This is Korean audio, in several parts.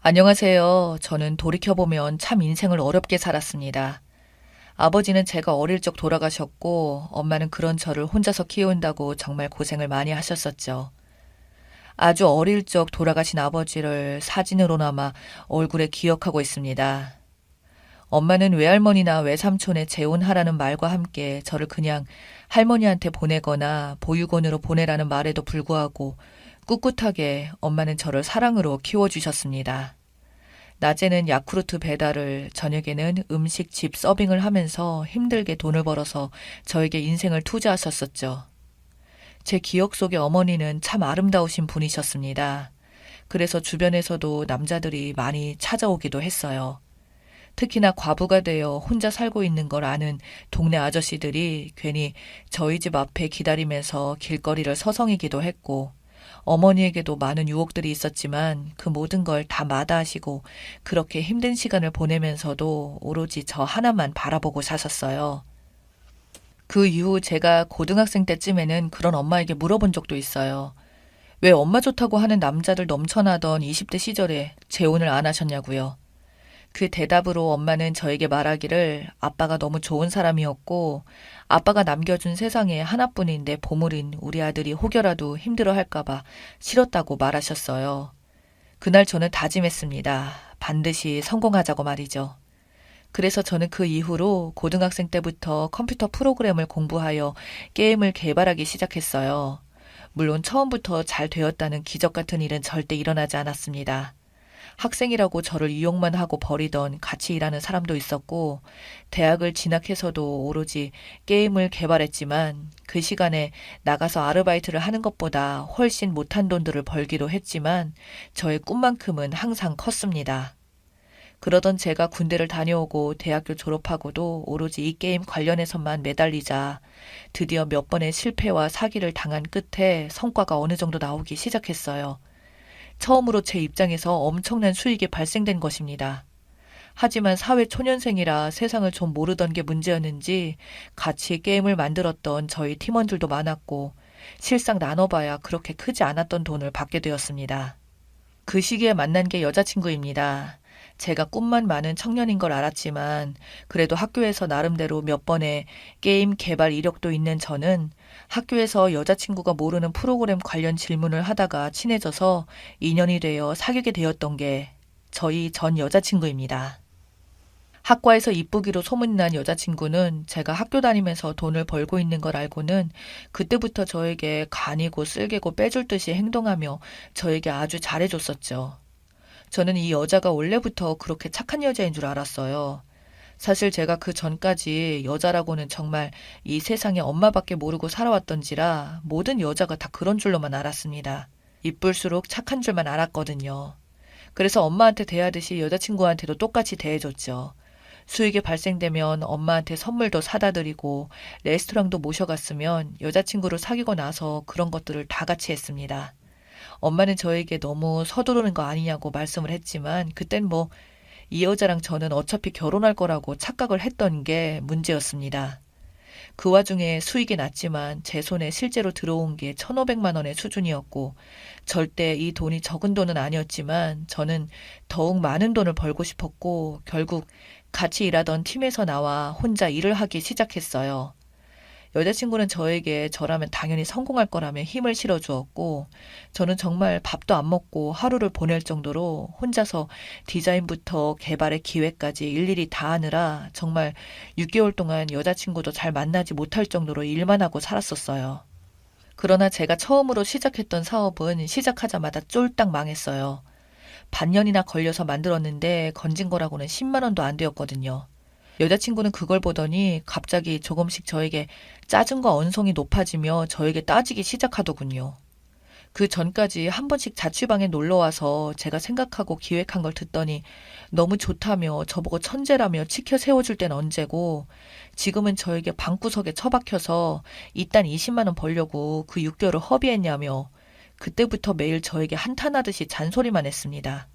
안녕하세요. 저는 돌이켜보면 참 인생을 어렵게 살았습니다. 아버지는 제가 어릴 적 돌아가셨고, 엄마는 그런 저를 혼자서 키운다고 정말 고생을 많이 하셨었죠. 아주 어릴 적 돌아가신 아버지를 사진으로나마 얼굴에 기억하고 있습니다. 엄마는 외할머니나 외삼촌의 재혼하라는 말과 함께 저를 그냥 할머니한테 보내거나 보육원으로 보내라는 말에도 불구하고 꿋꿋하게 엄마는 저를 사랑으로 키워주셨습니다. 낮에는 야쿠르트 배달을, 저녁에는 음식집 서빙을 하면서 힘들게 돈을 벌어서 저에게 인생을 투자하셨었죠. 제 기억 속의 어머니는 참 아름다우신 분이셨습니다. 그래서 주변에서도 남자들이 많이 찾아오기도 했어요. 특히나 과부가 되어 혼자 살고 있는 걸 아는 동네 아저씨들이 괜히 저희 집 앞에 기다리면서 길거리를 서성이기도 했고, 어머니에게도 많은 유혹들이 있었지만 그 모든 걸 다 마다하시고 그렇게 힘든 시간을 보내면서도 오로지 저 하나만 바라보고 사셨어요. 그 이후 제가 고등학생 때쯤에는 그런 엄마에게 물어본 적도 있어요. 왜 엄마 좋다고 하는 남자들 넘쳐나던 20대 시절에 재혼을 안 하셨냐고요. 그 대답으로 엄마는 저에게 말하기를 아빠가 너무 좋은 사람이었고 아빠가 남겨준 세상에 하나뿐인 내 보물인 우리 아들이 혹여라도 힘들어 할까봐 싫었다고 말하셨어요. 그날 저는 다짐했습니다. 반드시 성공하자고 말이죠. 그래서 저는 그 이후로 고등학생 때부터 컴퓨터 프로그램을 공부하여 게임을 개발하기 시작했어요. 물론 처음부터 잘 되었다는 기적 같은 일은 절대 일어나지 않았습니다. 학생이라고 저를 이용만 하고 버리던 같이 일하는 사람도 있었고, 대학을 진학해서도 오로지 게임을 개발했지만, 그 시간에 나가서 아르바이트를 하는 것보다 훨씬 못한 돈들을 벌기도 했지만, 저의 꿈만큼은 항상 컸습니다. 그러던 제가 군대를 다녀오고 대학교 졸업하고도 오로지 이 게임 관련해서만 매달리자 드디어 몇 번의 실패와 사기를 당한 끝에 성과가 어느 정도 나오기 시작했어요. 처음으로 제 입장에서 엄청난 수익이 발생된 것입니다. 하지만 사회 초년생이라 세상을 좀 모르던 게 문제였는지 같이 게임을 만들었던 저희 팀원들도 많았고 실상 나눠봐야 그렇게 크지 않았던 돈을 받게 되었습니다. 그 시기에 만난 게 여자친구입니다. 제가 꿈만 많은 청년인 걸 알았지만 그래도 학교에서 나름대로 몇 번의 게임 개발 이력도 있는 저는 학교에서 여자친구가 모르는 프로그램 관련 질문을 하다가 친해져서 인연이 되어 사귀게 되었던 게 저희 전 여자친구입니다. 학과에서 이쁘기로 소문난 여자친구는 제가 학교 다니면서 돈을 벌고 있는 걸 알고는 그때부터 저에게 간이고 쓸개고 빼줄 듯이 행동하며 저에게 아주 잘해줬었죠. 저는 이 여자가 원래부터 그렇게 착한 여자인 줄 알았어요. 사실 제가 그 전까지 여자라고는 정말 이 세상에 엄마밖에 모르고 살아왔던지라 모든 여자가 다 그런 줄로만 알았습니다. 이쁠수록 착한 줄만 알았거든요. 그래서 엄마한테 대하듯이 여자친구한테도 똑같이 대해줬죠. 수익이 발생되면 엄마한테 선물도 사다 드리고 레스토랑도 모셔갔으면 여자친구를 사귀고 나서 그런 것들을 다 같이 했습니다. 엄마는 저에게 너무 서두르는 거 아니냐고 말씀을 했지만 그땐 뭐 이 여자랑 저는 어차피 결혼할 거라고 착각을 했던 게 문제였습니다. 그 와중에 수익이 났지만 제 손에 실제로 들어온 게 1,500만 원의 수준이었고 절대 이 돈이 적은 돈은 아니었지만 저는 더욱 많은 돈을 벌고 싶었고 결국 같이 일하던 팀에서 나와 혼자 일을 하기 시작했어요. 여자친구는 저에게 저라면 당연히 성공할 거라며 힘을 실어주었고, 저는 정말 밥도 안 먹고 하루를 보낼 정도로 혼자서 디자인부터 개발의 기획까지 일일이 다 하느라 정말 6개월 동안 여자친구도 잘 만나지 못할 정도로 일만 하고 살았었어요. 그러나 제가 처음으로 시작했던 사업은 시작하자마자 쫄딱 망했어요. 반년이나 걸려서 만들었는데 건진 거라고는 10만 원도 안 되었거든요. 여자친구는 그걸 보더니 갑자기 조금씩 저에게 짜증과 언성이 높아지며 저에게 따지기 시작하더군요. 그 전까지 한 번씩 자취방에 놀러 와서 제가 생각하고 기획한 걸 듣더니 너무 좋다며 저보고 천재라며 치켜 세워줄 땐 언제고 지금은 저에게 방구석에 처박혀서 이딴 20만 원 벌려고 그 6개월을 허비했냐며 그때부터 매일 저에게 한탄하듯이 잔소리만 했습니다.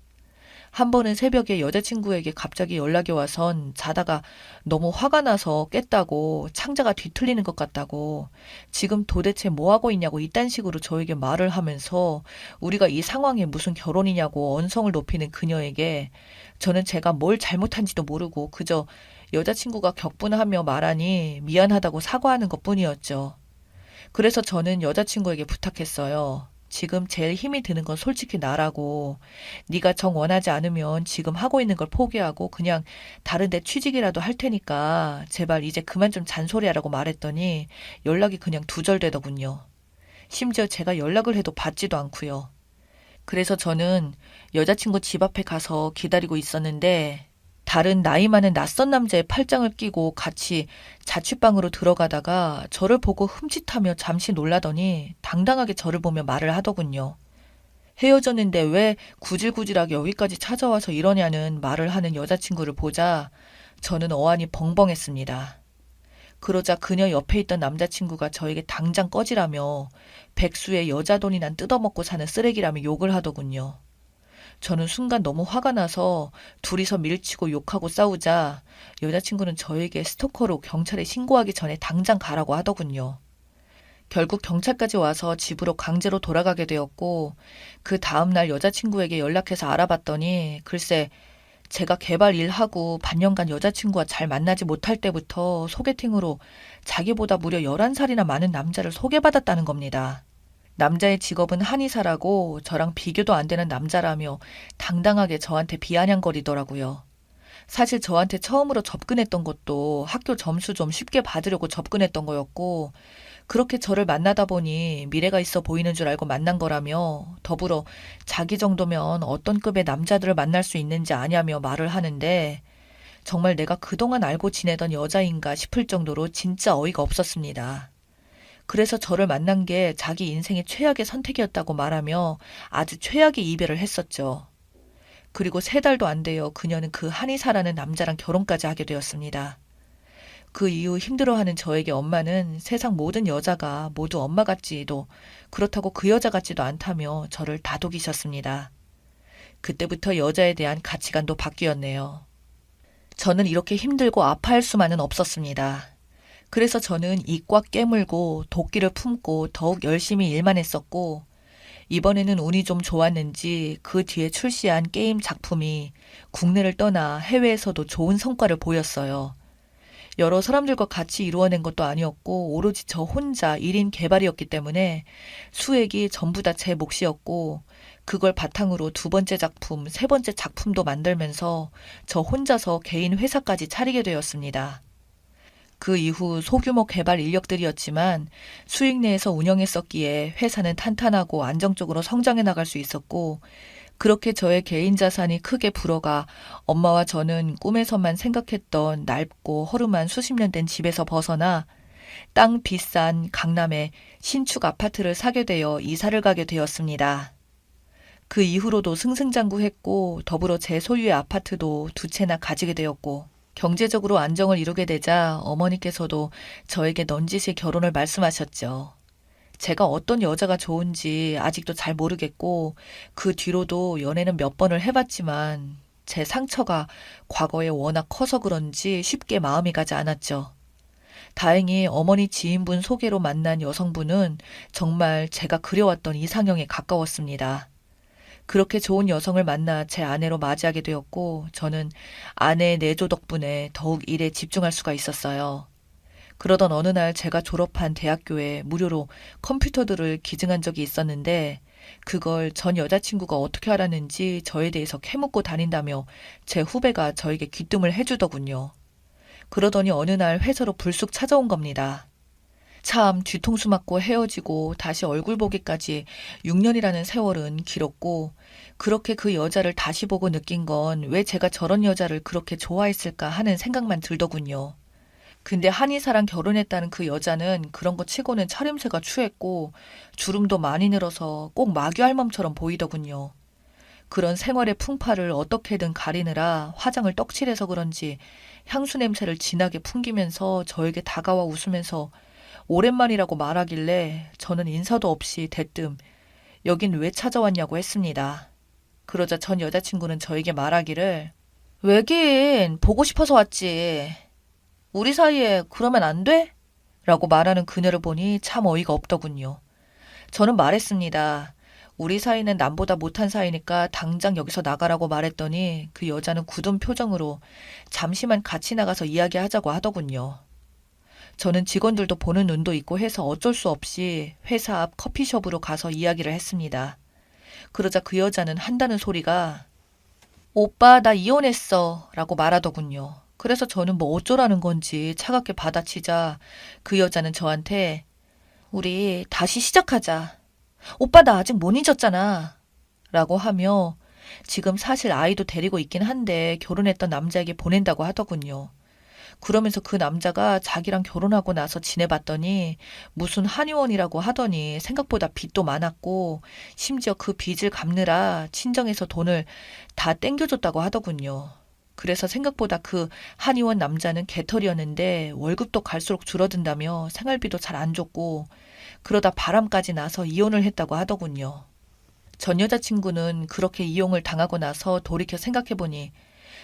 한 번은 새벽에 여자친구에게 갑자기 연락이 와선 자다가 너무 화가 나서 깼다고 창자가 뒤틀리는 것 같다고 지금 도대체 뭐 하고 있냐고 이딴 식으로 저에게 말을 하면서 우리가 이 상황에 무슨 결혼이냐고 언성을 높이는 그녀에게 저는 제가 뭘 잘못한지도 모르고 그저 여자친구가 격분하며 말하니 미안하다고 사과하는 것뿐이었죠. 그래서 저는 여자친구에게 부탁했어요. 지금 제일 힘이 드는 건 솔직히 나라고. 네가 정 원하지 않으면 지금 하고 있는 걸 포기하고 그냥 다른 데 취직이라도 할 테니까 제발 이제 그만 좀 잔소리하라고 말했더니 연락이 그냥 두절되더군요. 심지어 제가 연락을 해도 받지도 않고요. 그래서 저는 여자친구 집 앞에 가서 기다리고 있었는데 다른 나이 많은 낯선 남자의 팔짱을 끼고 같이 자취방으로 들어가다가 저를 보고 흠칫하며 잠시 놀라더니 당당하게 저를 보며 말을 하더군요. 헤어졌는데 왜 구질구질하게 여기까지 찾아와서 이러냐는 말을 하는 여자친구를 보자 저는 어안이 벙벙했습니다. 그러자 그녀 옆에 있던 남자친구가 저에게 당장 꺼지라며 백수의 여자 돈이난 뜯어먹고 사는 쓰레기라며 욕을 하더군요. 저는 순간 너무 화가 나서 둘이서 밀치고 욕하고 싸우자 여자친구는 저에게 스토커로 경찰에 신고하기 전에 당장 가라고 하더군요. 결국 경찰까지 와서 집으로 강제로 돌아가게 되었고 그 다음날 여자친구에게 연락해서 알아봤더니 글쎄 제가 개발 일하고 반년간 여자친구와 잘 만나지 못할 때부터 소개팅으로 자기보다 무려 11살이나 많은 남자를 소개받았다는 겁니다. 남자의 직업은 한의사라고 저랑 비교도 안 되는 남자라며 당당하게 저한테 비아냥거리더라고요. 사실 저한테 처음으로 접근했던 것도 학교 점수 좀 쉽게 받으려고 접근했던 거였고 그렇게 저를 만나다 보니 미래가 있어 보이는 줄 알고 만난 거라며 더불어 자기 정도면 어떤 급의 남자들을 만날 수 있는지 아냐며 말을 하는데 정말 내가 그동안 알고 지내던 여자인가 싶을 정도로 진짜 어이가 없었습니다. 그래서 저를 만난 게 자기 인생의 최악의 선택이었다고 말하며 아주 최악의 이별을 했었죠. 그리고 3달도 안 되어 그녀는 그 한의사라는 남자랑 결혼까지 하게 되었습니다. 그 이후 힘들어하는 저에게 엄마는 세상 모든 여자가 모두 엄마 같지도 그렇다고 그 여자 같지도 않다며 저를 다독이셨습니다. 그때부터 여자에 대한 가치관도 바뀌었네요. 저는 이렇게 힘들고 아파할 수만은 없었습니다. 그래서 저는 이 꽉 깨물고 도끼를 품고 더욱 열심히 일만 했었고 이번에는 운이 좀 좋았는지 그 뒤에 출시한 게임 작품이 국내를 떠나 해외에서도 좋은 성과를 보였어요. 여러 사람들과 같이 이루어낸 것도 아니었고 오로지 저 혼자 1인 개발이었기 때문에 수익이 전부 다 제 몫이었고 그걸 바탕으로 2번째 작품, 3번째 작품도 만들면서 저 혼자서 개인 회사까지 차리게 되었습니다. 그 이후 소규모 개발 인력들이었지만 수익 내에서 운영했었기에 회사는 탄탄하고 안정적으로 성장해 나갈 수 있었고 그렇게 저의 개인 자산이 크게 불어가 엄마와 저는 꿈에서만 생각했던 넓고 허름한 수십 년 된 집에서 벗어나 땅 비싼 강남에 신축 아파트를 사게 되어 이사를 가게 되었습니다. 그 이후로도 승승장구했고 더불어 제 소유의 아파트도 2채나 가지게 되었고 경제적으로 안정을 이루게 되자 어머니께서도 저에게 넌지시 결혼을 말씀하셨죠. 제가 어떤 여자가 좋은지 아직도 잘 모르겠고 그 뒤로도 연애는 몇 번을 해봤지만 제 상처가 과거에 워낙 커서 그런지 쉽게 마음이 가지 않았죠. 다행히 어머니 지인분 소개로 만난 여성분은 정말 제가 그려왔던 이상형에 가까웠습니다. 그렇게 좋은 여성을 만나 제 아내로 맞이하게 되었고 저는 아내의 내조 덕분에 더욱 일에 집중할 수가 있었어요. 그러던 어느 날 제가 졸업한 대학교에 무료로 컴퓨터들을 기증한 적이 있었는데 그걸 전 여자친구가 어떻게 알았는지 저에 대해서 캐묻고 다닌다며 제 후배가 저에게 귀뜸을 해주더군요. 그러더니 어느 날 회사로 불쑥 찾아온 겁니다. 참 뒤통수 맞고 헤어지고 다시 얼굴 보기까지 6년이라는 세월은 길었고 그렇게 그 여자를 다시 보고 느낀 건 왜 제가 저런 여자를 그렇게 좋아했을까 하는 생각만 들더군요. 근데 한의사랑 결혼했다는 그 여자는 그런 거 치고는 차림새가 추했고 주름도 많이 늘어서 꼭 마귀 할멈처럼 보이더군요. 그런 생활의 풍파를 어떻게든 가리느라 화장을 떡칠해서 그런지 향수 냄새를 진하게 풍기면서 저에게 다가와 웃으면서 오랜만이라고 말하길래 저는 인사도 없이 대뜸 여긴 왜 찾아왔냐고 했습니다. 그러자 전 여자친구는 저에게 말하기를 왜긴 보고 싶어서 왔지. 우리 사이에 그러면 안 돼? 라고 말하는 그녀를 보니 참 어이가 없더군요. 저는 말했습니다. 우리 사이는 남보다 못한 사이니까 당장 여기서 나가라고 말했더니 그 여자는 굳은 표정으로 잠시만 같이 나가서 이야기하자고 하더군요. 저는 직원들도 보는 눈도 있고 해서 어쩔 수 없이 회사 앞 커피숍으로 가서 이야기를 했습니다. 그러자 그 여자는 한다는 소리가 오빠 나 이혼했어 라고 말하더군요. 그래서 저는 뭐 어쩌라는 건지 차갑게 받아치자 그 여자는 저한테 우리 다시 시작하자. 오빠 나 아직 못 잊었잖아. 라고 하며 지금 사실 아이도 데리고 있긴 한데 결혼했던 남자에게 보낸다고 하더군요. 그러면서 그 남자가 자기랑 결혼하고 나서 지내봤더니 무슨 한의원이라고 하더니 생각보다 빚도 많았고 심지어 그 빚을 갚느라 친정에서 돈을 다 땡겨줬다고 하더군요. 그래서 생각보다 그 한의원 남자는 개털이었는데 월급도 갈수록 줄어든다며 생활비도 잘 안 줬고 그러다 바람까지 나서 이혼을 했다고 하더군요. 전 여자친구는 그렇게 이용을 당하고 나서 돌이켜 생각해보니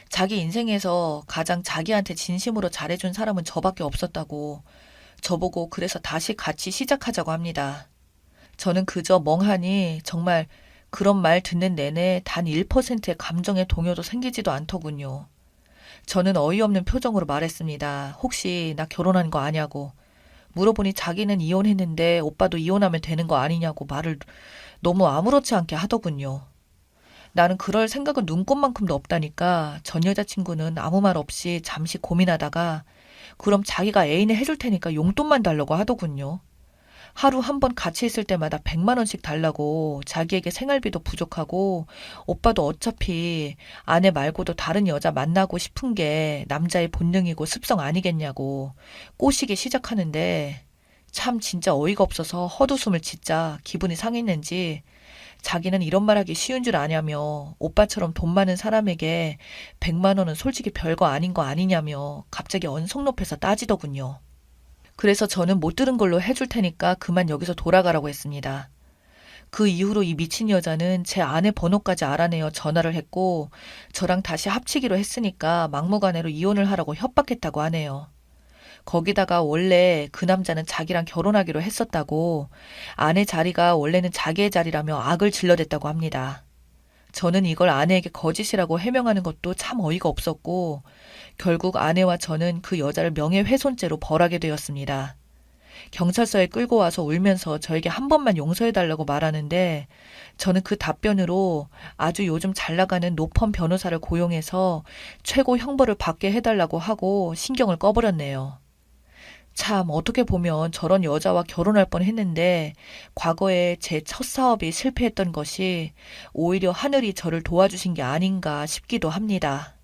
자기 인생에서 가장 자기한테 진심으로 잘해준 사람은 저밖에 없었다고 저보고 그래서 다시 같이 시작하자고 합니다. 저는 그저 멍하니 정말 그런 말 듣는 내내 단 1%의 감정의 동요도 생기지도 않더군요. 저는 어이없는 표정으로 말했습니다. 혹시 나 결혼한 거 아냐고. 물어보니 자기는 이혼했는데 오빠도 이혼하면 되는 거 아니냐고 말을 너무 아무렇지 않게 하더군요. 나는 그럴 생각은 눈꼽만큼도 없다니까 전 여자친구는 아무 말 없이 잠시 고민하다가 그럼 자기가 애인이 해줄 테니까 용돈만 달라고 하더군요. 하루 한 번 같이 있을 때마다 100만 원씩 달라고 자기에게 생활비도 부족하고 오빠도 어차피 아내 말고도 다른 여자 만나고 싶은 게 남자의 본능이고 습성 아니겠냐고 꼬시기 시작하는데 참 진짜 어이가 없어서 헛웃음을 짓자 기분이 상했는지 자기는 이런 말하기 쉬운 줄 아냐며 오빠처럼 돈 많은 사람에게 100만 원은 솔직히 별거 아닌 거 아니냐며 갑자기 언성 높여서 따지더군요. 그래서 저는 못 들은 걸로 해줄 테니까 그만 여기서 돌아가라고 했습니다. 그 이후로 이 미친 여자는 제 아내 번호까지 알아내어 전화를 했고 저랑 다시 합치기로 했으니까 막무가내로 이혼을 하라고 협박했다고 하네요. 거기다가 원래 그 남자는 자기랑 결혼하기로 했었다고 아내 자리가 원래는 자기의 자리라며 악을 질러댔다고 합니다. 저는 이걸 아내에게 거짓이라고 해명하는 것도 참 어이가 없었고 결국 아내와 저는 그 여자를 명예훼손죄로 벌하게 되었습니다. 경찰서에 끌고 와서 울면서 저에게 한 번만 용서해달라고 말하는데 저는 그 답변으로 아주 요즘 잘 나가는 노펌 변호사를 고용해서 최고 형벌을 받게 해달라고 하고 신경을 꺼버렸네요. 참 어떻게 보면 저런 여자와 결혼할 뻔했는데 과거에 제 첫 사업이 실패했던 것이 오히려 하늘이 저를 도와주신 게 아닌가 싶기도 합니다.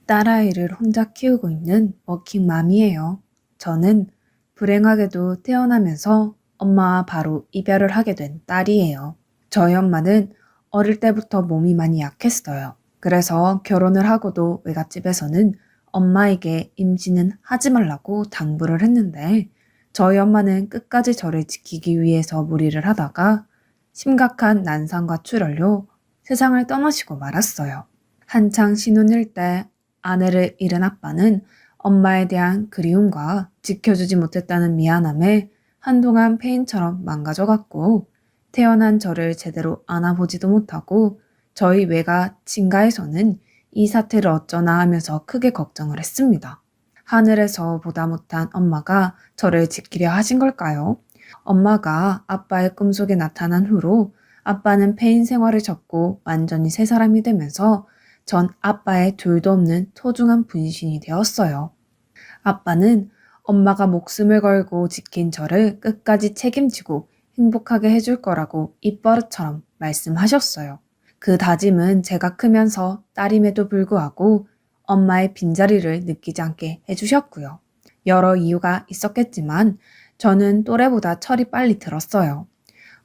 딸아이를 혼자 키우고 있는 워킹맘이에요. 저는 불행하게도 태어나면서 엄마와 바로 이별을 하게 된 딸이에요. 저희 엄마는 어릴 때부터 몸이 많이 약했어요. 그래서 결혼을 하고도 외갓집에서는 엄마에게 임신은 하지 말라고 당부를 했는데 저희 엄마는 끝까지 저를 지키기 위해서 무리를 하다가 심각한 난상과 출혈로 세상을 떠나시고 말았어요. 한창 신혼일 때 아내를 잃은 아빠는 엄마에 대한 그리움과 지켜주지 못했다는 미안함에 한동안 폐인처럼 망가져갔고 태어난 저를 제대로 안아보지도 못하고 저희 외가 친가에서는 이 사태를 어쩌나 하면서 크게 걱정을 했습니다. 하늘에서 보다 못한 엄마가 저를 지키려 하신 걸까요? 엄마가 아빠의 꿈속에 나타난 후로 아빠는 폐인 생활을 접고 완전히 새 사람이 되면서 전 아빠의 둘도 없는 소중한 분신이 되었어요. 아빠는 엄마가 목숨을 걸고 지킨 저를 끝까지 책임지고 행복하게 해줄 거라고 입버릇처럼 말씀하셨어요. 그 다짐은 제가 크면서 딸임에도 불구하고 엄마의 빈자리를 느끼지 않게 해주셨고요. 여러 이유가 있었겠지만 저는 또래보다 철이 빨리 들었어요.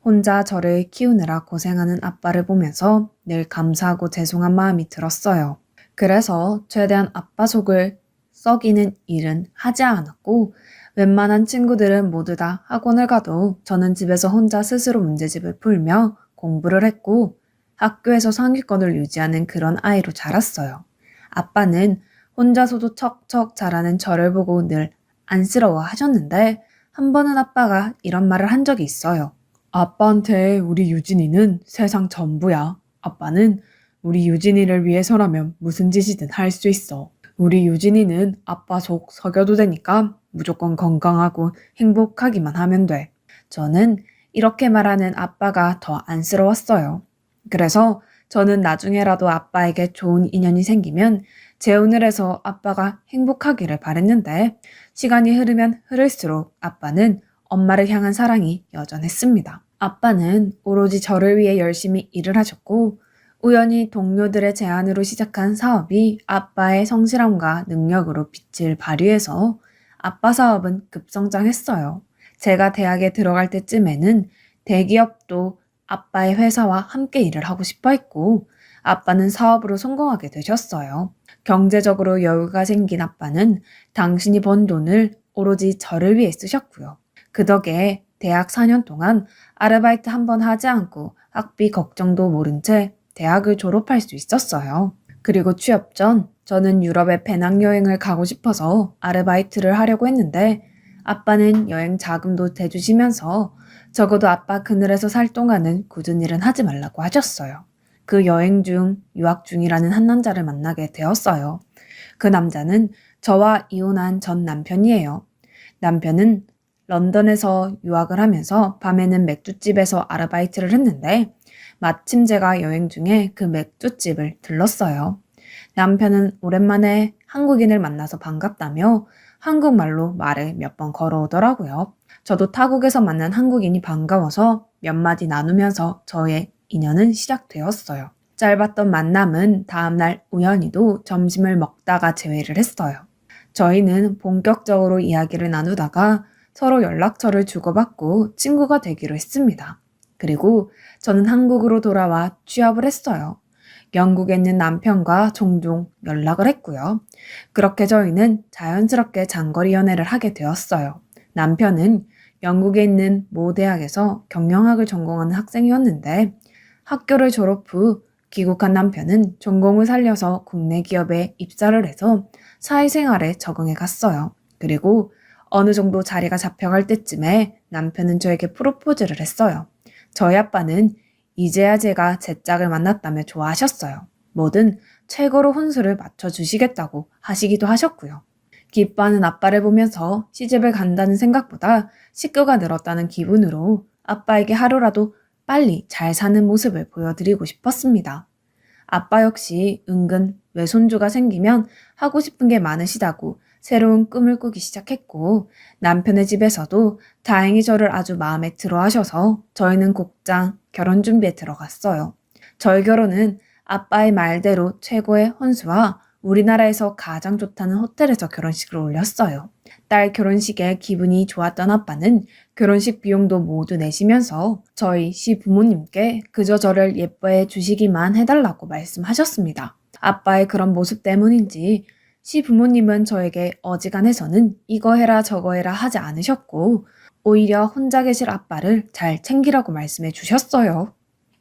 혼자 저를 키우느라 고생하는 아빠를 보면서 늘 감사하고 죄송한 마음이 들었어요. 그래서 최대한 아빠 속을 썩이는 일은 하지 않았고 웬만한 친구들은 모두 다 학원을 가도 저는 집에서 혼자 스스로 문제집을 풀며 공부를 했고 학교에서 상위권을 유지하는 그런 아이로 자랐어요. 아빠는 혼자서도 척척 잘하는 저를 보고 늘 안쓰러워 하셨는데 한 번은 아빠가 이런 말을 한 적이 있어요. 아빠한테 우리 유진이는 세상 전부야. 아빠는 우리 유진이를 위해서라면 무슨 짓이든 할 수 있어. 우리 유진이는 아빠 속 석여도 되니까 무조건 건강하고 행복하기만 하면 돼. 저는 이렇게 말하는 아빠가 더 안쓰러웠어요. 그래서 저는 나중에라도 아빠에게 좋은 인연이 생기면 재혼을 해서 아빠가 행복하기를 바랬는데 시간이 흐르면 흐를수록 아빠는 엄마를 향한 사랑이 여전했습니다. 아빠는 오로지 저를 위해 열심히 일을 하셨고 우연히 동료들의 제안으로 시작한 사업이 아빠의 성실함과 능력으로 빛을 발휘해서 아빠 사업은 급성장했어요. 제가 대학에 들어갈 때쯤에는 대기업도 아빠의 회사와 함께 일을 하고 싶어 했고 아빠는 사업으로 성공하게 되셨어요. 경제적으로 여유가 생긴 아빠는 당신이 번 돈을 오로지 저를 위해 쓰셨고요. 그 덕에 대학 4년 동안 아르바이트 한 번 하지 않고 학비 걱정도 모른 채 대학을 졸업할 수 있었어요. 그리고 취업 전 저는 유럽에 배낭여행을 가고 싶어서 아르바이트를 하려고 했는데 아빠는 여행 자금도 대주시면서 적어도 아빠 그늘에서 살 동안은 굳은 일은 하지 말라고 하셨어요. 그 여행 중 유학 중이라는 한 남자를 만나게 되었어요. 그 남자는 저와 이혼한 전 남편이에요. 남편은 런던에서 유학을 하면서 밤에는 맥주집에서 아르바이트를 했는데 마침 제가 여행 중에 그 맥주집을 들렀어요. 남편은 오랜만에 한국인을 만나서 반갑다며 한국말로 말을 몇 번 걸어오더라고요. 저도 타국에서 만난 한국인이 반가워서 몇 마디 나누면서 저의 인연은 시작되었어요. 짧았던 만남은 다음날 우연히도 점심을 먹다가 재회를 했어요. 저희는 본격적으로 이야기를 나누다가 서로 연락처를 주고받고 친구가 되기로 했습니다. 그리고 저는 한국으로 돌아와 취업을 했어요. 영국에 있는 남편과 종종 연락을 했고요. 그렇게 저희는 자연스럽게 장거리 연애를 하게 되었어요. 남편은 영국에 있는 모 대학에서 경영학을 전공하는 학생이었는데 학교를 졸업 후 귀국한 남편은 전공을 살려서 국내 기업에 입사를 해서 사회생활에 적응해 갔어요. 그리고 어느 정도 자리가 잡혀갈 때쯤에 남편은 저에게 프로포즈를 했어요. 저희 아빠는 이제야 제가 제 짝을 만났다며 좋아하셨어요. 뭐든 최고로 혼수를 맞춰주시겠다고 하시기도 하셨고요. 기뻐하는 아빠를 보면서 시집을 간다는 생각보다 식구가 늘었다는 기분으로 아빠에게 하루라도 빨리 잘 사는 모습을 보여드리고 싶었습니다. 아빠 역시 은근 외손주가 생기면 하고 싶은 게 많으시다고 새로운 꿈을 꾸기 시작했고 남편의 집에서도 다행히 저를 아주 마음에 들어 하셔서 저희는 곧장 결혼 준비에 들어갔어요. 저희 결혼은 아빠의 말대로 최고의 혼수와 우리나라에서 가장 좋다는 호텔에서 결혼식을 올렸어요. 딸 결혼식에 기분이 좋았던 아빠는 결혼식 비용도 모두 내시면서 저희 시부모님께 그저 저를 예뻐해 주시기만 해달라고 말씀하셨습니다. 아빠의 그런 모습 때문인지 시부모님은 저에게 어지간해서는 이거 해라 저거 해라 하지 않으셨고 오히려 혼자 계실 아빠를 잘 챙기라고 말씀해 주셨어요.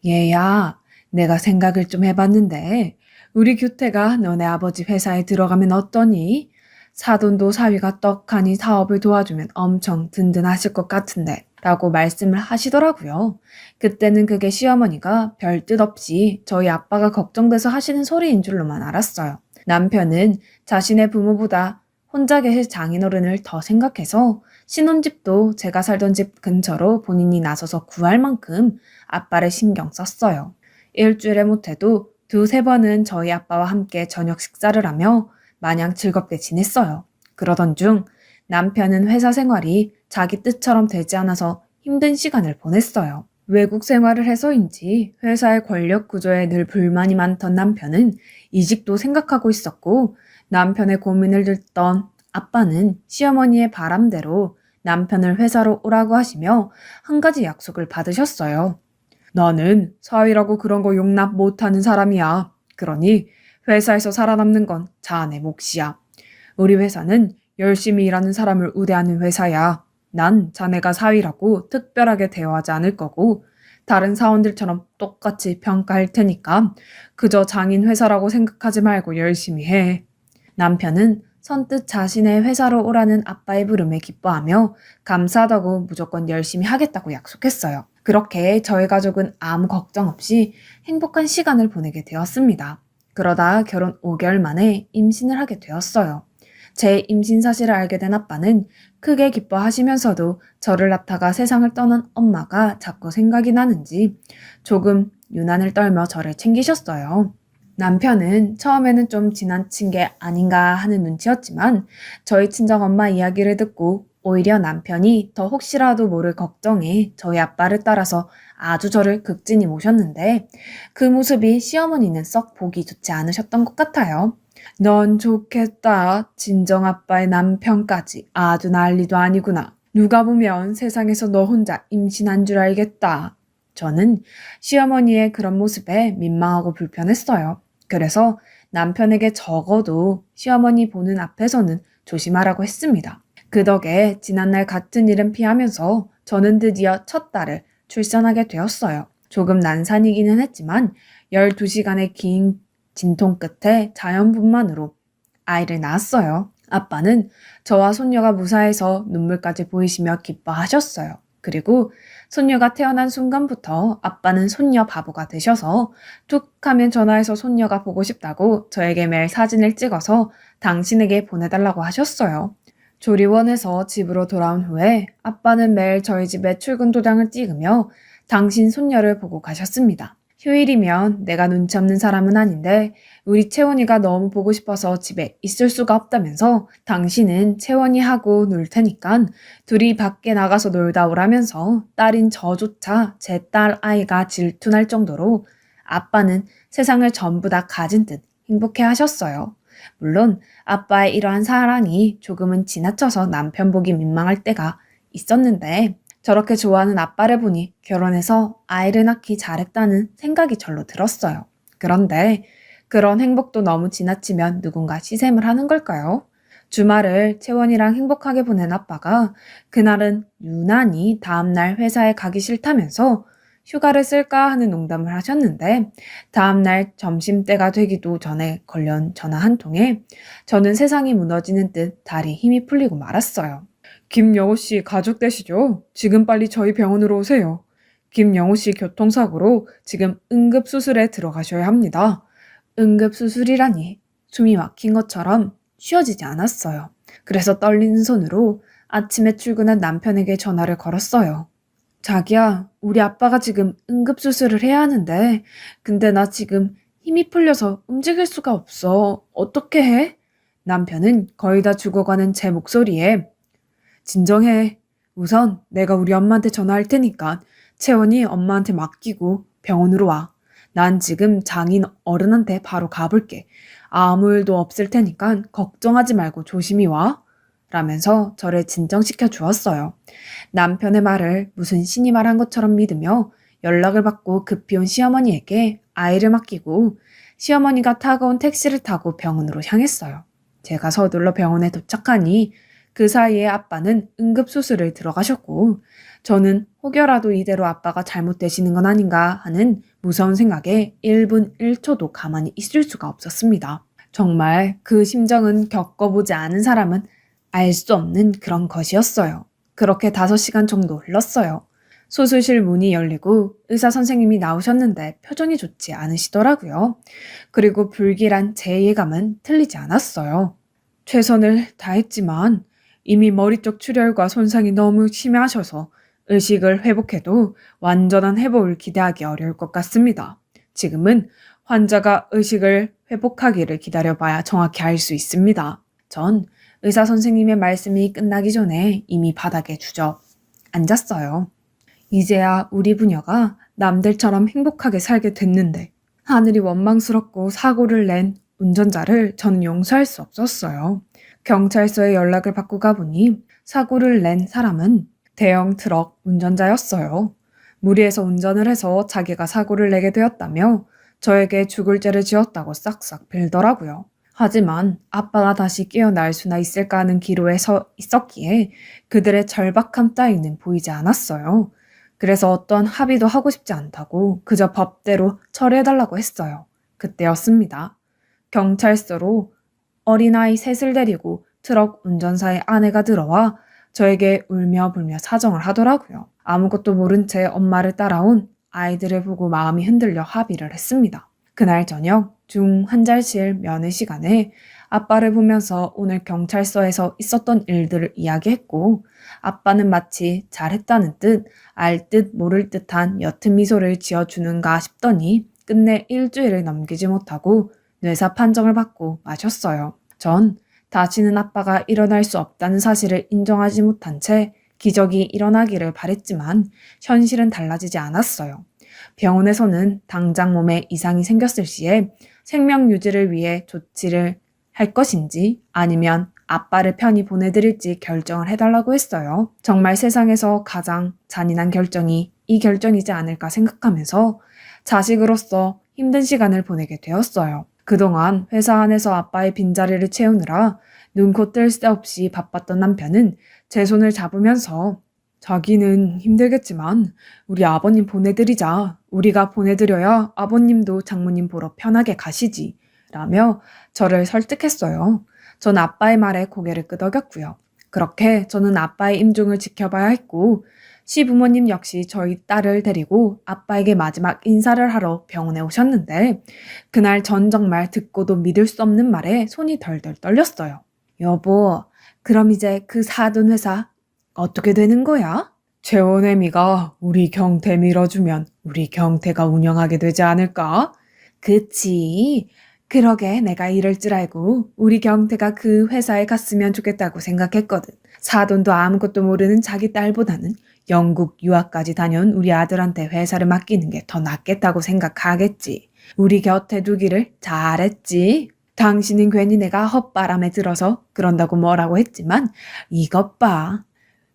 얘야, 내가 생각을 좀 해봤는데 우리 규태가 너네 아버지 회사에 들어가면 어떠니? 사돈도 사위가 떡하니 사업을 도와주면 엄청 든든하실 것 같은데 라고 말씀을 하시더라고요. 그때는 그게 시어머니가 별 뜻 없이 저희 아빠가 걱정돼서 하시는 소리인 줄로만 알았어요. 남편은 자신의 부모보다 혼자 계실 장인어른을 더 생각해서 신혼집도 제가 살던 집 근처로 본인이 나서서 구할 만큼 아빠를 신경 썼어요. 일주일에 못해도 2-3번은 저희 아빠와 함께 저녁 식사를 하며 마냥 즐겁게 지냈어요. 그러던 중 남편은 회사 생활이 자기 뜻처럼 되지 않아서 힘든 시간을 보냈어요. 외국 생활을 해서인지 회사의 권력 구조에 늘 불만이 많던 남편은 이직도 생각하고 있었고 남편의 고민을 듣던 아빠는 시어머니의 바람대로 남편을 회사로 오라고 하시며 한 가지 약속을 받으셨어요. 나는 사위라고 그런 거 용납 못하는 사람이야. 그러니 회사에서 살아남는 건 자네 몫이야. 우리 회사는 열심히 일하는 사람을 우대하는 회사야. 난 자네가 사위라고 특별하게 대우하지 않을 거고 다른 사원들처럼 똑같이 평가할 테니까 그저 장인 회사라고 생각하지 말고 열심히 해. 남편은 선뜻 자신의 회사로 오라는 아빠의 부름에 기뻐하며 감사하다고 무조건 열심히 하겠다고 약속했어요. 그렇게 저희 가족은 아무 걱정 없이 행복한 시간을 보내게 되었습니다. 그러다 결혼 5개월 만에 임신을 하게 되었어요. 제 임신 사실을 알게 된 아빠는 크게 기뻐하시면서도 저를 낳다가 세상을 떠난 엄마가 자꾸 생각이 나는지 조금 유난을 떨며 저를 챙기셨어요. 남편은 처음에는 좀 지나친 게 아닌가 하는 눈치였지만 저희 친정엄마 이야기를 듣고 오히려 남편이 더 혹시라도 모를 걱정에 저희 아빠를 따라서 아주 저를 극진히 모셨는데 그 모습이 시어머니는 썩 보기 좋지 않으셨던 것 같아요. 넌 좋겠다. 친정아빠의 남편까지 아주 난리도 아니구나. 누가 보면 세상에서 너 혼자 임신한 줄 알겠다. 저는 시어머니의 그런 모습에 민망하고 불편했어요. 그래서 남편에게 적어도 시어머니 보는 앞에서는 조심하라고 했습니다. 그 덕에 지난날 같은 일은 피하면서 저는 드디어 첫 딸을 출산하게 되었어요. 조금 난산이기는 했지만 12시간의 긴 진통 끝에 자연분만으로 아이를 낳았어요. 아빠는 저와 손녀가 무사해서 눈물까지 보이시며 기뻐하셨어요. 그리고 손녀가 태어난 순간부터 아빠는 손녀 바보가 되셔서 툭 하면 전화해서 손녀가 보고 싶다고 저에게 매일 사진을 찍어서 당신에게 보내달라고 하셨어요. 조리원에서 집으로 돌아온 후에 아빠는 매일 저희 집에 출근 도장을 찍으며 당신 손녀를 보고 가셨습니다. 휴일이면 내가 눈치 없는 사람은 아닌데 우리 채원이가 너무 보고 싶어서 집에 있을 수가 없다면서 당신은 채원이하고 놀 테니까 둘이 밖에 나가서 놀다 오라면서 딸인 저조차 제 딸 아이가 질투날 정도로 아빠는 세상을 전부 다 가진 듯 행복해 하셨어요. 물론 아빠의 이러한 사랑이 조금은 지나쳐서 남편 보기 민망할 때가 있었는데 저렇게 좋아하는 아빠를 보니 결혼해서 아이를 낳기 잘했다는 생각이 절로 들었어요. 그런데 그런 행복도 너무 지나치면 누군가 시샘을 하는 걸까요? 주말을 채원이랑 행복하게 보낸 아빠가 그날은 유난히 다음날 회사에 가기 싫다면서 휴가를 쓸까 하는 농담을 하셨는데 다음날 점심때가 되기도 전에 걸려온 전화 한 통에 저는 세상이 무너지는 듯 다리 힘이 풀리고 말았어요. 김영호 씨 가족 되시죠? 지금 빨리 저희 병원으로 오세요. 김영호 씨 교통사고로 지금 응급수술에 들어가셔야 합니다. 응급수술이라니 숨이 막힌 것처럼 쉬어지지 않았어요. 그래서 떨리는 손으로 아침에 출근한 남편에게 전화를 걸었어요. 자기야, 우리 아빠가 지금 응급수술을 해야 하는데 근데 나 지금 힘이 풀려서 움직일 수가 없어. 어떻게 해? 남편은 거의 다 죽어가는 제 목소리에 진정해. 우선 내가 우리 엄마한테 전화할 테니까 채원이 엄마한테 맡기고 병원으로 와. 난 지금 장인 어른한테 바로 가볼게. 아무 일도 없을 테니까 걱정하지 말고 조심히 와. 라면서 저를 진정시켜 주었어요. 남편의 말을 무슨 신이 말한 것처럼 믿으며 연락을 받고 급히 온 시어머니에게 아이를 맡기고 시어머니가 타고 온 택시를 타고 병원으로 향했어요. 제가 서둘러 병원에 도착하니 그 사이에 아빠는 응급수술을 들어가셨고 저는 혹여라도 이대로 아빠가 잘못되시는 건 아닌가 하는 무서운 생각에 1분 1초도 가만히 있을 수가 없었습니다. 정말 그 심정은 겪어보지 않은 사람은 알 수 없는 그런 것이었어요. 그렇게 5시간 정도 흘렀어요. 수술실 문이 열리고 의사 선생님이 나오셨는데 표정이 좋지 않으시더라고요. 그리고 불길한 제 예감은 틀리지 않았어요. 최선을 다했지만 이미 머리 쪽 출혈과 손상이 너무 심하셔서 의식을 회복해도 완전한 회복을 기대하기 어려울 것 같습니다. 지금은 환자가 의식을 회복하기를 기다려봐야 정확히 알 수 있습니다. 전 의사 선생님의 말씀이 끝나기 전에 이미 바닥에 주저앉았어요. 이제야 우리 부녀가 남들처럼 행복하게 살게 됐는데 하늘이 원망스럽고 사고를 낸 운전자를 저는 용서할 수 없었어요. 경찰서에 연락을 받고 가보니 사고를 낸 사람은 대형 트럭 운전자였어요. 무리해서 운전을 해서 자기가 사고를 내게 되었다며 저에게 죽을 죄를 지었다고 싹싹 빌더라고요. 하지만 아빠가 다시 깨어날 수나 있을까 하는 기로에 서 있었기에 그들의 절박함 따위는 보이지 않았어요. 그래서 어떤 합의도 하고 싶지 않다고 그저 법대로 처리해달라고 했어요. 그때였습니다. 경찰서로 어린아이 셋을 데리고 트럭 운전사의 아내가 들어와 저에게 울며 불며 사정을 하더라고요. 아무것도 모른 채 엄마를 따라온 아이들을 보고 마음이 흔들려 합의를 했습니다. 그날 저녁 중환자실 면회 시간에 아빠를 보면서 오늘 경찰서에서 있었던 일들을 이야기했고 아빠는 마치 잘했다는 듯 알 듯 모를 듯한 옅은 미소를 지어주는가 싶더니 끝내 일주일을 넘기지 못하고 뇌사 판정을 받고 마셨어요. 전 다시는 아빠가 일어날 수 없다는 사실을 인정하지 못한 채 기적이 일어나기를 바랬지만 현실은 달라지지 않았어요. 병원에서는 당장 몸에 이상이 생겼을 시에 생명 유지를 위해 조치를 할 것인지 아니면 아빠를 편히 보내드릴지 결정을 해달라고 했어요. 정말 세상에서 가장 잔인한 결정이 이 결정이지 않을까 생각하면서 자식으로서 힘든 시간을 보내게 되었어요. 그동안 회사 안에서 아빠의 빈자리를 채우느라 눈코 뜰 새 없이 바빴던 남편은 제 손을 잡으면서 자기는 힘들겠지만 우리 아버님 보내드리자. 우리가 보내드려야 아버님도 장모님 보러 편하게 가시지. 라며 저를 설득했어요. 전 아빠의 말에 고개를 끄덕였고요. 그렇게 저는 아빠의 임종을 지켜봐야 했고 시부모님 역시 저희 딸을 데리고 아빠에게 마지막 인사를 하러 병원에 오셨는데 그날 전 정말 듣고도 믿을 수 없는 말에 손이 덜덜 떨렸어요. 여보, 그럼 이제 그 사돈 회사 어떻게 되는 거야? 재원애미가 우리 경태 밀어주면 우리 경태가 운영하게 되지 않을까? 그치. 그러게 내가 이럴 줄 알고 우리 경태가 그 회사에 갔으면 좋겠다고 생각했거든. 사돈도 아무것도 모르는 자기 딸보다는 영국 유학까지 다녀온 우리 아들한테 회사를 맡기는 게 더 낫겠다고 생각하겠지. 우리 곁에 두기를 잘했지. 당신은 괜히 내가 헛바람에 들어서 그런다고 뭐라고 했지만 이것 봐.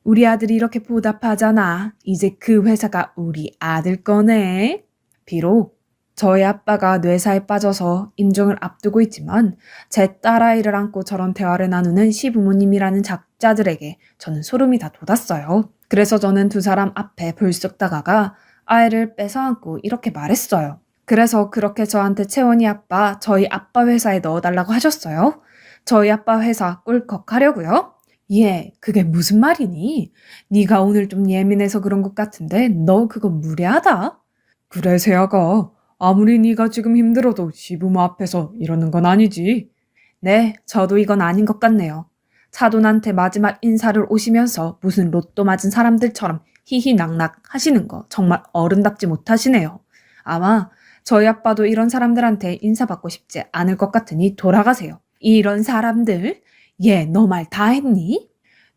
우리 아들이 이렇게 보답하잖아. 이제 그 회사가 우리 아들 거네. 비록 저희 아빠가 뇌사에 빠져서 임종을 앞두고 있지만 제 딸아이를 안고 저런 대화를 나누는 시부모님이라는 작자들에게 저는 소름이 다 돋았어요. 그래서 저는 두 사람 앞에 불쑥 다가가 아이를 뺏어안고 이렇게 말했어요. 그래서 그렇게 저한테 채원이 아빠 저희 아빠 회사에 넣어달라고 하셨어요? 저희 아빠 회사 꿀꺽 하려고요? 예, 그게 무슨 말이니? 네가 오늘 좀 예민해서 그런 것 같은데 너 그거 무례하다? 그래 세아가 아무리 네가 지금 힘들어도 시부모 앞에서 이러는 건 아니지. 네, 저도 이건 아닌 것 같네요. 사돈한테 마지막 인사를 오시면서 무슨 로또 맞은 사람들처럼 히히낙낙 하시는 거 정말 어른답지 못하시네요. 아마 저희 아빠도 이런 사람들한테 인사받고 싶지 않을 것 같으니 돌아가세요. 이런 사람들? 얘 너 말 다 했니?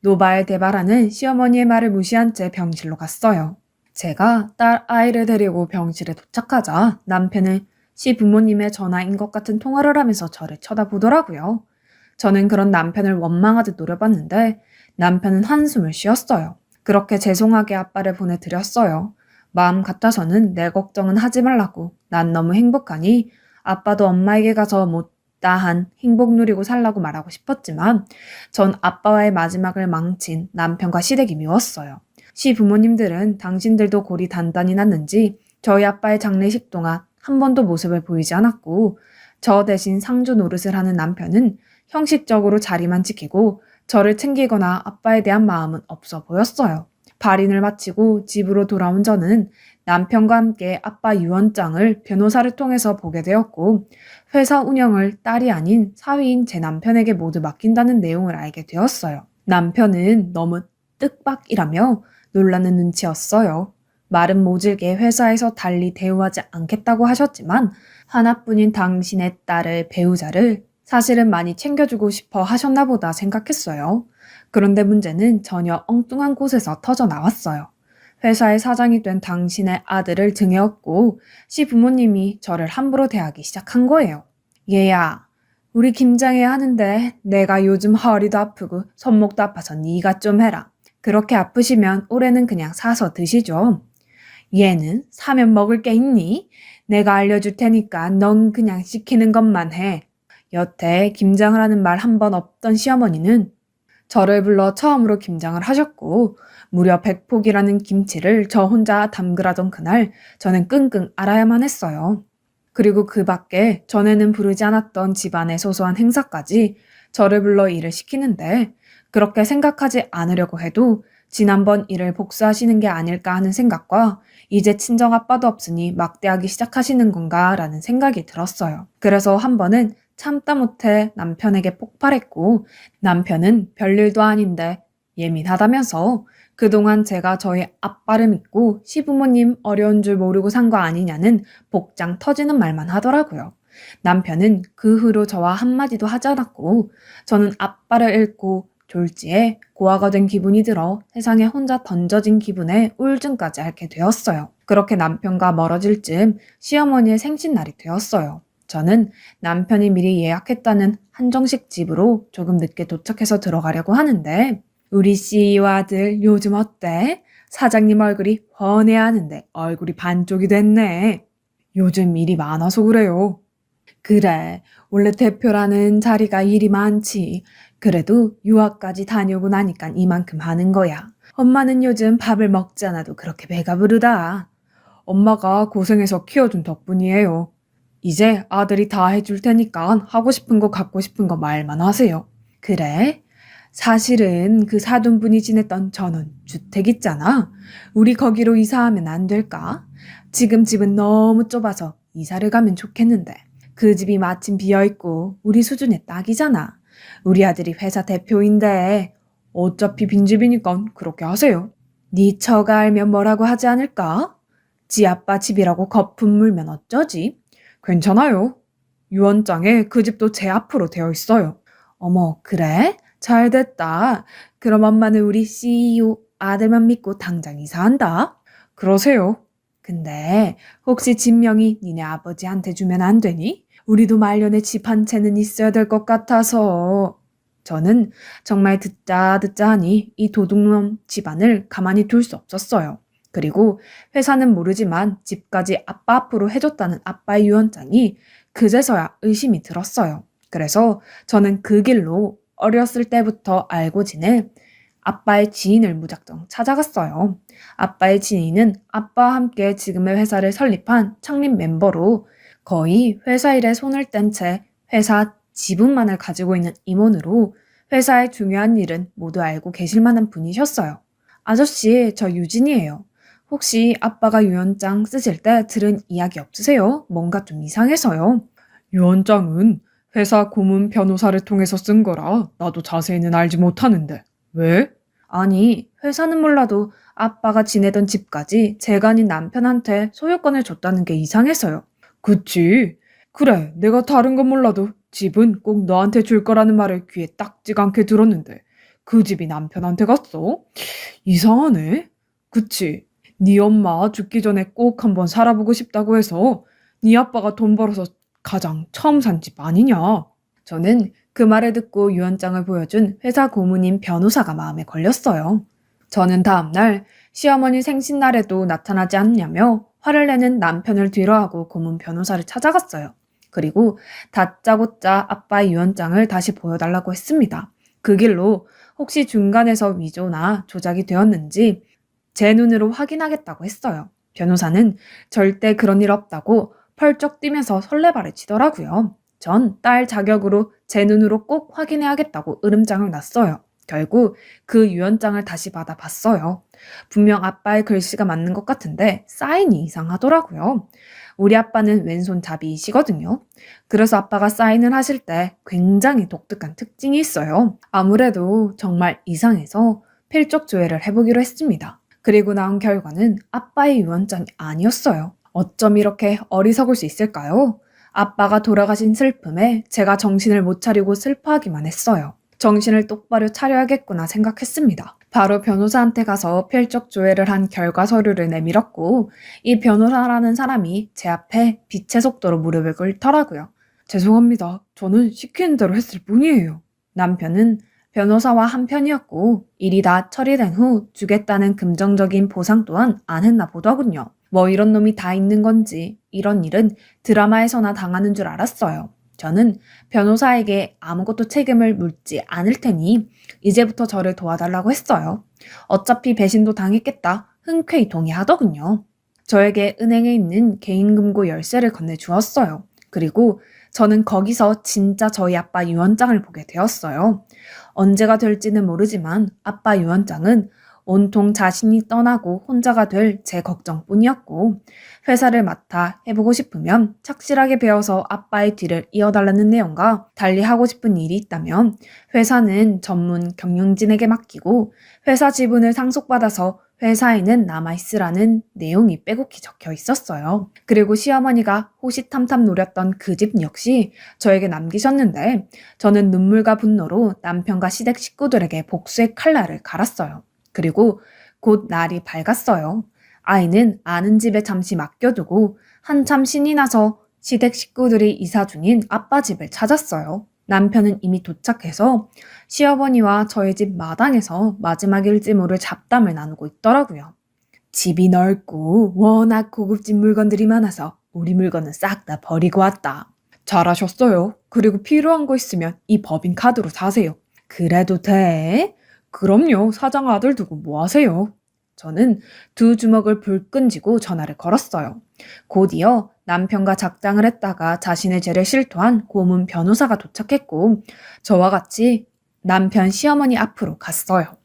노발대발하는 시어머니의 말을 무시한 채 병실로 갔어요. 제가 딸 아이를 데리고 병실에 도착하자 남편은 시부모님의 전화인 것 같은 통화를 하면서 저를 쳐다보더라고요. 저는 그런 남편을 원망하듯 노려봤는데 남편은 한숨을 쉬었어요. 그렇게 죄송하게 아빠를 보내드렸어요. 마음 같아서는 내 걱정은 하지 말라고. 난 너무 행복하니 아빠도 엄마에게 가서 못다한 행복 누리고 살라고 말하고 싶었지만 전 아빠와의 마지막을 망친 남편과 시댁이 미웠어요. 시부모님들은 당신들도 골이 단단히 났는지 저희 아빠의 장례식 동안 한 번도 모습을 보이지 않았고 저 대신 상주 노릇을 하는 남편은 형식적으로 자리만 지키고 저를 챙기거나 아빠에 대한 마음은 없어 보였어요. 발인을 마치고 집으로 돌아온 저는 남편과 함께 아빠 유언장을 변호사를 통해서 보게 되었고 회사 운영을 딸이 아닌 사위인 제 남편에게 모두 맡긴다는 내용을 알게 되었어요. 남편은 너무 뜻밖이라며 놀라는 눈치였어요. 말은 모질게 회사에서 달리 대우하지 않겠다고 하셨지만 하나뿐인 당신의 딸을 배우자를 사실은 많이 챙겨주고 싶어 하셨나 보다 생각했어요. 그런데 문제는 전혀 엉뚱한 곳에서 터져 나왔어요. 회사의 사장이 된 당신의 아들을 등에 업고 시부모님이 저를 함부로 대하기 시작한 거예요. 얘야, 우리 김장해야 하는데 내가 요즘 허리도 아프고 손목도 아파서 네가 좀 해라. 그렇게 아프시면 올해는 그냥 사서 드시죠. 얘는 사면 먹을 게 있니? 내가 알려줄 테니까 넌 그냥 시키는 것만 해. 여태 김장을 하는 말 한 번 없던 시어머니는 저를 불러 처음으로 김장을 하셨고 무려 100포기라는 김치를 저 혼자 담그라던 그날 저는 끙끙 앓아야만 했어요. 그리고 그 밖에 전에는 부르지 않았던 집안의 소소한 행사까지 저를 불러 일을 시키는데 그렇게 생각하지 않으려고 해도 지난번 일을 복수하시는 게 아닐까 하는 생각과 이제 친정아빠도 없으니 막대하기 시작하시는 건가 라는 생각이 들었어요. 그래서 한 번은 참다 못해 남편에게 폭발했고 남편은 별일도 아닌데 예민하다면서 그동안 제가 저희 아빠를 믿고 시부모님 어려운 줄 모르고 산 거 아니냐는 복장 터지는 말만 하더라고요. 남편은 그 후로 저와 한마디도 하지 않았고 저는 아빠를 잃고 졸지에 고아가 된 기분이 들어 세상에 혼자 던져진 기분에 우울증까지 앓게 되었어요. 그렇게 남편과 멀어질 즈음 시어머니의 생신날이 되었어요. 저는 남편이 미리 예약했다는 한정식 집으로 조금 늦게 도착해서 들어가려고 하는데 우리 CEO 아들 요즘 어때? 사장님 얼굴이 훤해야 하는데 얼굴이 반쪽이 됐네. 요즘 일이 많아서 그래요. 그래, 원래 대표라는 자리가 일이 많지. 그래도 유학까지 다녀오고 나니까 이만큼 하는 거야. 엄마는 요즘 밥을 먹지 않아도 그렇게 배가 부르다. 엄마가 고생해서 키워준 덕분이에요. 이제 아들이 다 해줄 테니까 하고 싶은 거 갖고 싶은 거 말만 하세요. 그래? 사실은 그 사돈분이 지냈던 전원 주택 있잖아. 우리 거기로 이사하면 안 될까? 지금 집은 너무 좁아서 이사를 가면 좋겠는데. 그 집이 마침 비어있고 우리 수준에 딱이잖아. 우리 아들이 회사 대표인데 어차피 빈집이니까 그렇게 하세요. 네 처가 알면 뭐라고 하지 않을까? 지 아빠 집이라고 거품 물면 어쩌지? 괜찮아요. 유언장에 그 집도 제 앞으로 되어 있어요. 어머, 그래? 잘 됐다. 그럼 엄마는 우리 CEO 아들만 믿고 당장 이사한다. 그러세요. 근데 혹시 집명이 니네 아버지한테 주면 안 되니? 우리도 말년에 집 한 채는 있어야 될 것 같아서. 저는 정말 듣자 하니 이 도둑놈 집안을 가만히 둘 수 없었어요. 그리고 회사는 모르지만 집까지 아빠 앞으로 해줬다는 아빠의 유언장이 그제서야 의심이 들었어요. 그래서 저는 그 길로 어렸을 때부터 알고 지낸 아빠의 지인을 무작정 찾아갔어요. 아빠의 지인은 아빠와 함께 지금의 회사를 설립한 창립 멤버로 거의 회사 일에 손을 뗀 채 회사 지분만을 가지고 있는 임원으로 회사의 중요한 일은 모두 알고 계실 만한 분이셨어요. 아저씨, 저 유진이에요. 혹시 아빠가 유언장 쓰실 때 들은 이야기 없으세요? 뭔가 좀 이상해서요. 유언장은 회사 고문 변호사를 통해서 쓴 거라 나도 자세히는 알지 못하는데. 왜? 아니, 회사는 몰라도 아빠가 지내던 집까지 제가 아닌 남편한테 소유권을 줬다는 게 이상해서요. 그치. 그래, 내가 다른 건 몰라도 집은 꼭 너한테 줄 거라는 말을 귀에 딱지가 않게 들었는데 그 집이 남편한테 갔어? 이상하네. 그치. 네 엄마 죽기 전에 꼭 한번 살아보고 싶다고 해서 네 아빠가 돈 벌어서 가장 처음 산 집 아니냐? 저는 그 말을 듣고 유언장을 보여준 회사 고문인 변호사가 마음에 걸렸어요. 저는 다음날 시어머니 생신날에도 나타나지 않냐며 화를 내는 남편을 뒤로하고 고문 변호사를 찾아갔어요. 그리고 다짜고짜 아빠의 유언장을 다시 보여달라고 했습니다. 그 길로 혹시 중간에서 위조나 조작이 되었는지 제 눈으로 확인하겠다고 했어요. 변호사는 절대 그런 일 없다고 펄쩍 뛰면서 설레발을 치더라고요. 전 딸 자격으로 제 눈으로 꼭 확인해야겠다고 으름장을 놨어요. 결국 그 유언장을 다시 받아봤어요. 분명 아빠의 글씨가 맞는 것 같은데 사인이 이상하더라고요. 우리 아빠는 왼손잡이이시거든요. 그래서 아빠가 사인을 하실 때 굉장히 독특한 특징이 있어요. 아무래도 정말 이상해서 필적 조회를 해보기로 했습니다. 그리고 나온 결과는 아빠의 유언장이 아니었어요. 어쩜 이렇게 어리석을 수 있을까요? 아빠가 돌아가신 슬픔에 제가 정신을 못 차리고 슬퍼하기만 했어요. 정신을 똑바로 차려야겠구나 생각했습니다. 바로 변호사한테 가서 필적 조회를 한 결과 서류를 내밀었고 이 변호사라는 사람이 제 앞에 빛의 속도로 무릎을 꿇더라고요. 죄송합니다. 저는 시키는 대로 했을 뿐이에요. 남편은 변호사와 한편이었고 일이 다 처리된 후 주겠다는 긍정적인 보상 또한 안 했나 보더군요. 뭐 이런 놈이 다 있는 건지 이런 일은 드라마에서나 당하는 줄 알았어요. 저는 변호사에게 아무것도 책임을 묻지 않을 테니 이제부터 저를 도와달라고 했어요. 어차피 배신도 당했겠다 흔쾌히 동의하더군요. 저에게 은행에 있는 개인금고 열쇠를 건네주었어요. 그리고 저는 거기서 진짜 저희 아빠 유언장을 보게 되었어요. 언제가 될지는 모르지만 아빠 유언장은 온통 자신이 떠나고 혼자가 될 제 걱정뿐이었고 회사를 맡아 해보고 싶으면 착실하게 배워서 아빠의 뒤를 이어달라는 내용과 달리 하고 싶은 일이 있다면 회사는 전문 경영진에게 맡기고 회사 지분을 상속받아서 회사에는 남아있으라는 내용이 빼곡히 적혀 있었어요. 그리고 시어머니가 호시탐탐 노렸던 그 집 역시 저에게 남기셨는데 저는 눈물과 분노로 남편과 시댁 식구들에게 복수의 칼날을 갈았어요. 그리고 곧 날이 밝았어요. 아이는 아는 집에 잠시 맡겨두고 한참 신이 나서 시댁 식구들이 이사 중인 아빠 집을 찾았어요. 남편은 이미 도착해서 시어머니와 저희 집 마당에서 마지막일지 모를 잡담을 나누고 있더라고요. 집이 넓고 워낙 고급진 물건들이 많아서 우리 물건은 싹 다 버리고 왔다. 잘하셨어요. 그리고 필요한 거 있으면 이 법인카드로 사세요. 그래도 돼? 그럼요. 사장 아들 두고 뭐 하세요? 저는 두 주먹을 불끈 쥐고 전화를 걸었어요. 곧이어 남편과 작장을 했다가 자신의 죄를 실토한 고문 변호사가 도착했고 저와 같이 남편 시어머니 앞으로 갔어요.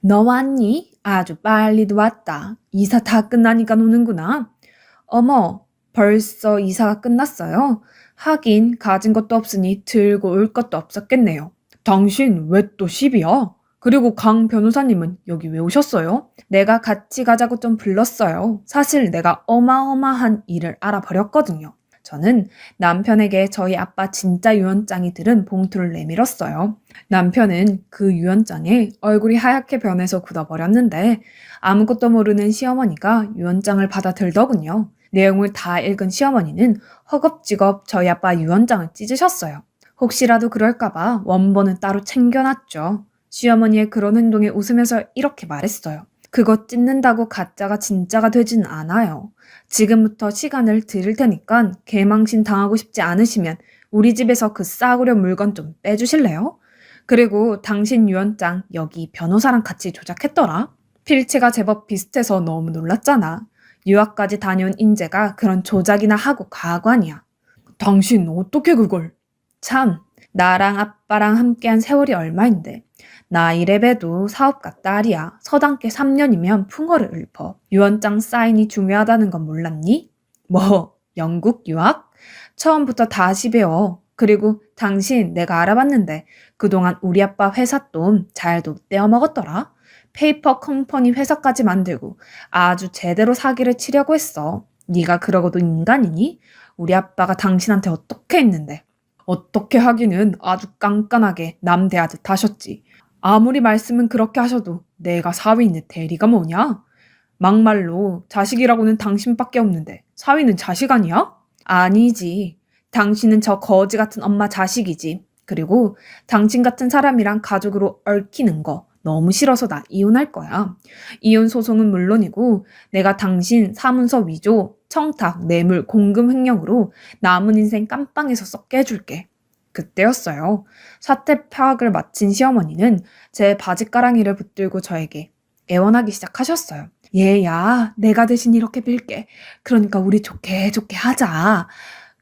너 왔니? 아주 빨리도 왔다. 이사 다 끝나니까 노는구나. 어머, 벌써 이사가 끝났어요? 하긴 가진 것도 없으니 들고 올 것도 없었겠네요. 당신 왜 또 시비야? 그리고 강 변호사님은 여기 왜 오셨어요? 내가 같이 가자고 좀 불렀어요. 사실 내가 어마어마한 일을 알아버렸거든요. 저는 남편에게 저희 아빠 진짜 유언장이 들은 봉투를 내밀었어요. 남편은 그 유언장에 얼굴이 하얗게 변해서 굳어버렸는데 아무것도 모르는 시어머니가 유언장을 받아들더군요. 내용을 다 읽은 시어머니는 허겁지겁 저희 아빠 유언장을 찢으셨어요. 혹시라도 그럴까봐 원본은 따로 챙겨놨죠. 시어머니의 그런 행동에 웃으면서 이렇게 말했어요. 그거 찢는다고 가짜가 진짜가 되진 않아요. 지금부터 시간을 드릴 테니까 개망신 당하고 싶지 않으시면 우리 집에서 그 싸구려 물건 좀 빼주실래요? 그리고 당신 유언장 여기 변호사랑 같이 조작했더라. 필체가 제법 비슷해서 너무 놀랐잖아. 유학까지 다녀온 인재가 그런 조작이나 하고 가관이야. 당신 어떻게 그걸? 참, 나랑 아빠랑 함께한 세월이 얼마인데. 나 이래봬도 사업가 딸이야. 서당계 3년이면 풍어를 읊어. 유언장 사인이 중요하다는 건 몰랐니? 뭐, 영국 유학? 처음부터 다시 배워. 그리고 당신 내가 알아봤는데 그동안 우리 아빠 회사 돈 잘도 떼어먹었더라. 페이퍼 컴퍼니 회사까지 만들고 아주 제대로 사기를 치려고 했어. 네가 그러고도 인간이니? 우리 아빠가 당신한테 어떻게 했는데? 어떻게 하기는 아주 깐깐하게 남 대하듯 하셨지. 아무리 말씀은 그렇게 하셔도 내가 사위인의 대리가 뭐냐? 막말로 자식이라고는 당신밖에 없는데 사위는 자식 아니야? 아니지. 당신은 저 거지 같은 엄마 자식이지. 그리고 당신 같은 사람이랑 가족으로 얽히는 거 너무 싫어서 나 이혼할 거야. 이혼 소송은 물론이고 내가 당신 사문서 위조, 청탁, 뇌물, 공금 횡령으로 남은 인생 깜빵에서 썩게 해줄게. 그때였어요. 사태 파악을 마친 시어머니는 제 바지가랑이를 붙들고 저에게 애원하기 시작하셨어요. 얘야, 내가 대신 이렇게 빌게. 그러니까 우리 좋게 좋게 하자.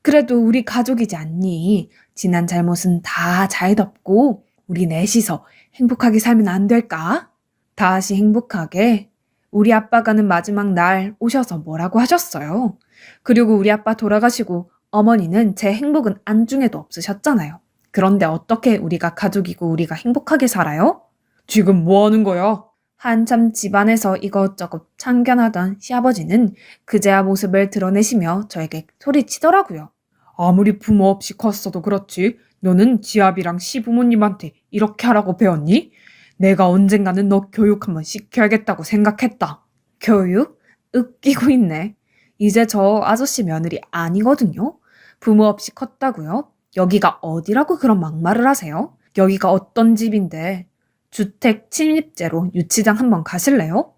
그래도 우리 가족이지 않니? 지난 잘못은 다 잘 덮고 우리 넷이서 행복하게 살면 안 될까? 다시 행복하게? 우리 아빠 가는 마지막 날 오셔서 뭐라고 하셨어요? 그리고 우리 아빠 돌아가시고 어머니는 제 행복은 안중에도 없으셨잖아요. 그런데 어떻게 우리가 가족이고 우리가 행복하게 살아요? 지금 뭐 하는 거야? 한참 집안에서 이것저것 참견하던 시아버지는 그제야 모습을 드러내시며 저에게 소리치더라고요. 아무리 부모 없이 컸어도 그렇지 너는 지아비랑 시부모님한테 이렇게 하라고 배웠니? 내가 언젠가는 너 교육 한번 시켜야겠다고 생각했다. 교육? 웃기고 있네. 이제 저 아저씨 며느리 아니거든요. 부모 없이 컸다고요? 여기가 어디라고 그런 막말을 하세요? 여기가 어떤 집인데 주택 침입죄로 유치장 한번 가실래요?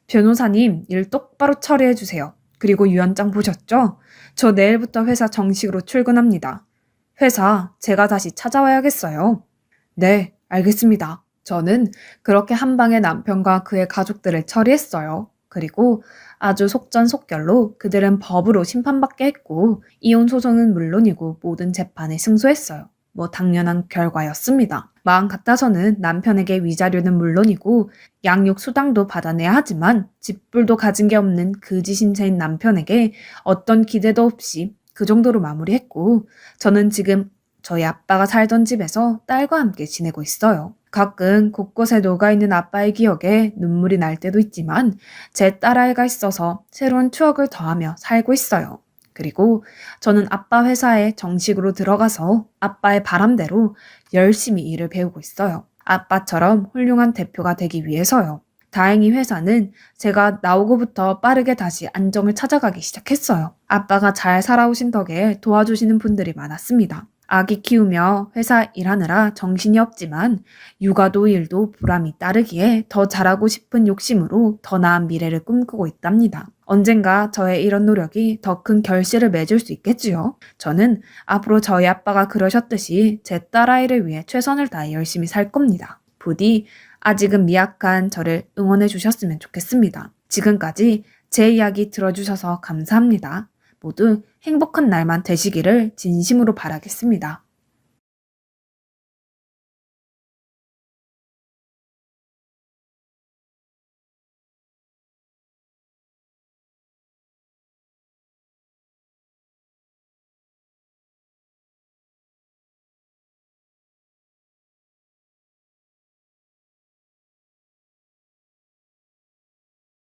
변호사님, 일 똑바로 처리해 주세요. 그리고 유언장 보셨죠? 저 내일부터 회사 정식으로 출근합니다. 회사 제가 다시 찾아와야겠어요. 네, 알겠습니다. 저는 그렇게 한 방에 남편과 그의 가족들을 처리했어요. 그리고 아주 속전속결로 그들은 법으로 심판받게 했고 이혼 소송은 물론이고 모든 재판에 승소했어요. 뭐 당연한 결과였습니다. 마음 같아서는 남편에게 위자료는 물론이고 양육 수당도 받아내야 하지만 집불도 가진 게 없는 그지 신세인 남편에게 어떤 기대도 없이 그 정도로 마무리했고 저는 지금 저희 아빠가 살던 집에서 딸과 함께 지내고 있어요. 가끔 곳곳에 녹아있는 아빠의 기억에 눈물이 날 때도 있지만 제 딸아이가 있어서 새로운 추억을 더하며 살고 있어요. 그리고 저는 아빠 회사에 정식으로 들어가서 아빠의 바람대로 열심히 일을 배우고 있어요. 아빠처럼 훌륭한 대표가 되기 위해서요. 다행히 회사는 제가 나오고부터 빠르게 다시 안정을 찾아가기 시작했어요. 아빠가 잘 살아오신 덕에 도와주시는 분들이 많았습니다. 아기 키우며 회사 일하느라 정신이 없지만 육아도 일도 보람이 따르기에 더 잘하고 싶은 욕심으로 더 나은 미래를 꿈꾸고 있답니다. 언젠가 저의 이런 노력이 더 큰 결실을 맺을 수 있겠지요. 저는 앞으로 저희 아빠가 그러셨듯이 제 딸아이를 위해 최선을 다해 열심히 살 겁니다. 부디 아직은 미약한 저를 응원해 주셨으면 좋겠습니다. 지금까지 제 이야기 들어주셔서 감사합니다. 모두 행복한 날만 되시기를 진심으로 바라겠습니다.